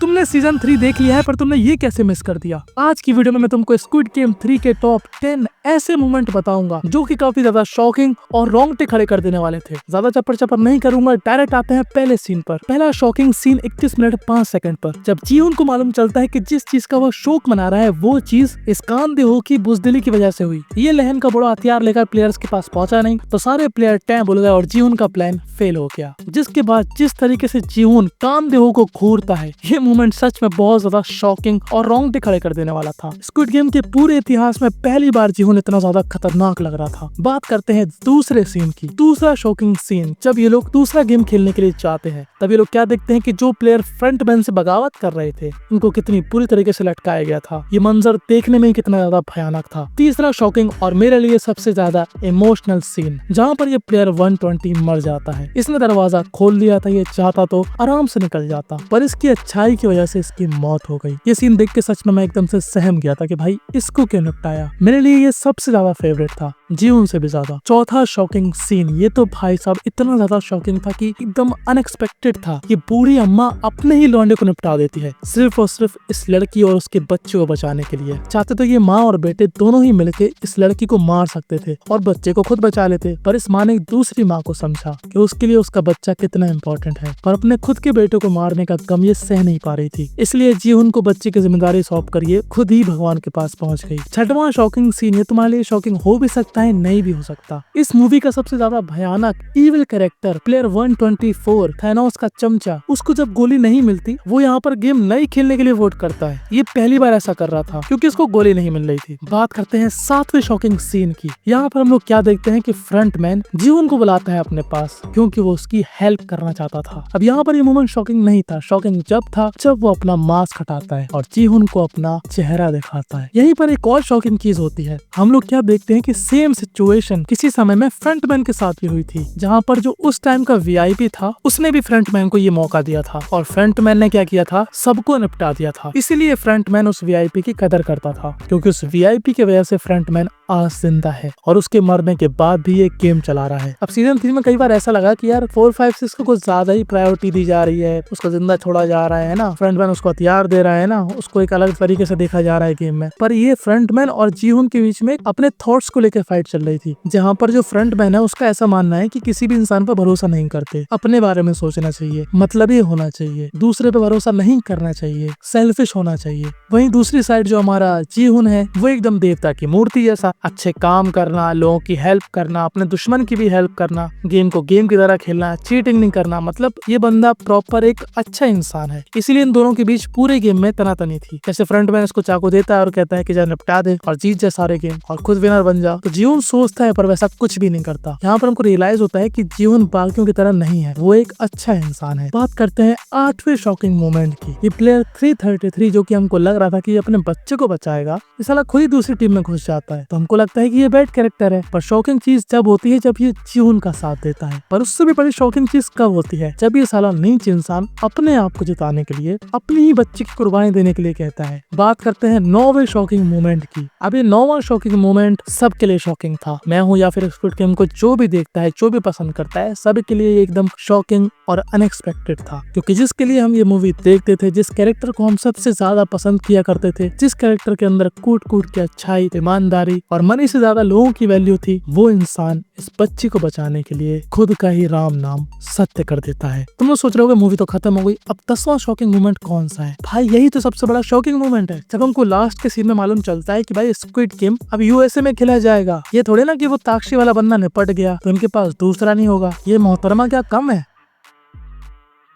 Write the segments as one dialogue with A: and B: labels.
A: तुमने सीजन 3 देख लिया है पर तुमने ये कैसे मिस कर दिया। आज की वीडियो में मैं तुमको स्क्विड गेम 3 के टॉप 10 ऐसे मोमेंट बताऊंगा जो कि काफी ज्यादा शॉकिंग और रोंगटे खड़े कर देने वाले थे। ज्यादा चप्पर चप्पर नहीं करूंगा, डायरेक्ट आते हैं पहले सीन पर। पहला शॉकिंग सीन 31 मिनट 5 सेकंड पर, जब जीहुन को मालूम चलता है कि जिस चीज का वो शोक मना रहा है वो चीज इस कामदेव की बुजदिली की वजह से हुई। ये लहन का बड़ा हथियार लेकर प्लेयर्स के पास पहुंचा नहीं तो सारे प्लेयर टैं बोल गए और जीहुन का प्लान फेल हो गया। जिसके बाद जिस तरीके से जीहुन कामदेव को घूरता है, ये मोमेंट सच में बहुत ज्यादा शॉकिंग और रोंगटे खड़े कर देने वाला था। स्क्विड गेम के पूरे इतिहास में पहली बार जीहुन इतना ज्यादा खतरनाक लग रहा था। बात करते हैं दूसरे सीन की। दूसरा शॉकिंग सीन, जब ये लोग दूसरा गेम खेलने के लिए जाते हैं तब ये लोग क्या देखते हैं कि जो प्लेयर फ्रंट मैन से बगावत कर रहे थे उनको कितनी पूरी तरीके से लटकाया गया था। ये मंजर देखने में ही कितना ज्यादा भयानक था। तीसरा शॉकिंग और मेरे लिए सबसे ज्यादा इमोशनल सीन, जहाँ पर ये प्लेयर 120 मर जाता है। इसने दरवाजा खोल दिया था, ये चाहता तो आराम से निकल जाता पर इसकी अच्छाई की वजह से इसकी मौत हो गई। ये सीन देख के सच में मैं एकदम से सहम गया था कि भाई इसको क्यों निपटाया। मेरे लिए ये सबसे ज्यादा फेवरेट था, जीहुन से भी ज्यादा। चौथा शॉकिंग सीन, ये तो भाई साहब इतना ज्यादा शॉकिंग था कि एकदम अनएक्सपेक्टेड था। ये बूढ़ी अम्मा अपने ही लौंडे को निपटा देती है सिर्फ और सिर्फ इस लड़की और उसके बच्चे को बचाने के लिए। चाहते तो ये माँ और बेटे दोनों ही मिलके इस लड़की को मार सकते थे और बच्चे को खुद बचा लेते, पर इस माँ ने दूसरी माँ को समझा कि उसके लिए उसका बच्चा कितना इम्पोर्टेंट है, पर अपने खुद के बेटे को मारने का गम ये सह नहीं पा रही थी। इसलिए जीहुन को बच्चे की जिम्मेदारी सौंप कर ये खुद ही भगवान के पास पहुंच गई। छठवां शॉकिंग सीन, ये तुम्हारे लिए शॉकिंग हो भी सकता है, नहीं भी हो सकता। इस मूवी का सबसे ज्यादा भयानक इविल कैरेक्टर प्लेयर 124 थैनोस का चमचा, उसको जब गोली नहीं मिलती वो यहाँ पर गेम नहीं खेलने के लिए वोट करता है। ये पहली बार ऐसा कर रहा था क्योंकि उसको गोली नहीं मिल रही थी। बात करते हैं सातवें शॉकिंग सीन की। यहाँ पर हम लोग क्या देखते हैं कि फ्रंट मैन जीहुन को बुलाता है अपने पास क्योंकि वो उसकी हेल्प करना चाहता था। अब यहाँ पर ये मोमेंट शॉकिंग नहीं था, शॉकिंग जब था जब वो अपना मास्क हटाता है और जीहुन को अपना चेहरा दिखाता है। यहीं पर एक और शॉकिंग चीज होती है। हम लोग क्या देखते हैं कि सेम सिचुएशन किसी समय में फ्रंटमैन के साथ भी हुई थी, जहाँ पर जो उस टाइम का वीआईपी था उसने भी फ्रंटमैन को ये मौका दिया था और फ्रंटमैन ने क्या किया था, सबको निपटा दिया था। इसीलिए फ्रंटमैन उस वीआईपी की कदर करता था क्योंकि उस वीआईपी की वजह से फ्रंटमैन आज जिंदा है और उसके मरने के बाद भी ये गेम चला रहा है। अब सीजन 3 में कई बार ऐसा लगा कि यार 4, 5, 6 को कुछ ज्यादा ही प्रायोरिटी दी जा रही है, उसको जिंदा छोड़ा जा रहा है ना, फ्रंटमैन उसको हथियार दे रहा है ना, उसको एक अलग तरीके से देखा जा रहा है गेम में। पर ये फ्रंटमैन और जीहुन के बीच में अपने थॉट्स को लेकर फाइट चल रही थी, जहाँ पर जो फ्रंटमैन है उसका ऐसा मानना है कि किसी भी इंसान पर भरोसा नहीं करते, अपने बारे में सोचना चाहिए, मतलबी होना चाहिए, दूसरे पे भरोसा नहीं करना चाहिए, सेल्फिश होना चाहिए। वहीं दूसरी साइड जो हमारा जीहुन है वो एकदम देवता की मूर्ति जैसा, अच्छे काम करना, लोगों की हेल्प करना, अपने दुश्मन की भी हेल्प करना, गेम को गेम की तरह खेलना, चीटिंग नहीं करना, मतलब ये बंदा प्रॉपर एक अच्छा इंसान है। इसीलिए इन दोनों के बीच पूरे गेम में तनातनी थी। जैसे फ्रंटमैन इसको चाकू देता है और कहता है कि जा निपटा दे और जीत जा सारे गेम और खुद विनर बन जा, तो जीहुन सोचता है पर वैसा कुछ भी नहीं करता। यहाँ पर हमको रियलाइज होता है कि जीहुन बाकियों की तरह नहीं है, वो एक अच्छा इंसान है। बात करते हैं आठवें शॉकिंग मोमेंट की। ये प्लेयर 333 जो कि हमको लग रहा था कि ये अपने बच्चे को बचाएगा, ये साला खुद ही दूसरी टीम में घुस जाता है, तो हमको लगता है कि ये बैड कैरेक्टर है। पर शॉकिंग चीज जब होती है जब ये जीहुन का साथ देता है, पर उससे भी बड़ी शॉकिंग चीज कब होती है, जब ये साला नीच इंसान अपने आप को जिताने के लिए अपनी ही बच्चे की कुर्बानी देने के लिए कहता है। बात करते हैं 9वें शॉकिंग मोमेंट की। अब ये 9वां शॉकिंग मोमेंट सबके लिए शॉकिंग था। मैं हूँ या फिर स्क्विड गेम को जो भी देखता है, जो भी पसंद करता है, सबके लिए एकदम शॉकिंग और अनएक्सपेक्टेड था क्योंकि जिसके लिए हम ये मूवी देखते थे, जिस कैरेक्टर को हम सबसे ज्यादा पसंद किया करते थे, जिस कैरेक्टर के अंदर कूट कूट के अच्छाई, ईमानदारी और मनी से ज्यादा लोगों की वैल्यू थी, वो इंसान इस बच्ची को बचाने के लिए खुद का ही राम नाम सत्य कर देता है। तुम लोग सोच रहे होगे मूवी तो खत्म हो गई, अब 10वां शॉकिंग मोमेंट कौन सा है? भाई यही तो सबसे बड़ा शॉकिंग मोमेंट है, जब हमको लास्ट के सीन में मालूम चलता है कि भाई स्क्विड गेम अब यूएसए में खेला जाएगा। ये थोड़े ना कि वो ताक्षी वाला बंदा निपट गया तो इनके पास दूसरा नहीं होगा। ये मोहतरमा क्या कम है?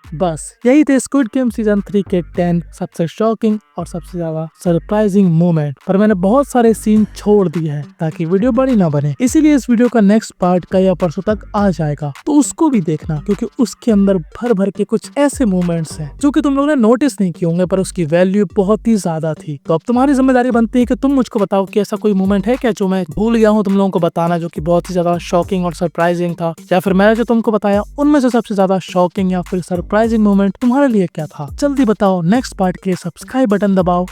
A: बस यही थे स्क्विड गेम सीजन 3 के 10 सबसे शॉकिंग और सबसे ज्यादा सरप्राइजिंग मोमेंट। पर मैंने बहुत सारे सीन छोड़ दिए हैं ताकि वीडियो बड़ी ना बने, इसीलिए इस वीडियो का नेक्स्ट पार्ट का या परसों तक आ जाएगा, तो उसको भी देखना क्योंकि उसके अंदर भर भर के कुछ ऐसे मोमेंट्स हैं जो कि तुम लोगों ने नोटिस नहीं किए होंगे पर उसकी वैल्यू बहुत ही ज्यादा थी। तो अब तुम्हारी जिम्मेदारी बनती है कि तुम मुझको बताओ कि ऐसा कोई मोमेंट है क्या जो मैं भूल गया हूँ तुम लोगों को बताना, जो कि बहुत ही ज्यादा शॉकिंग और सरप्राइजिंग था, या फिर मैंने जो तुमको बताया उनमें से सबसे ज्यादा शॉकिंग या फिर सरप्राइजिंग मोमेंट तुम्हारे लिए क्या था। जल्दी बताओ। नेक्स्ट पार्ट के लिए सब्सक्राइब बटन दबाओ।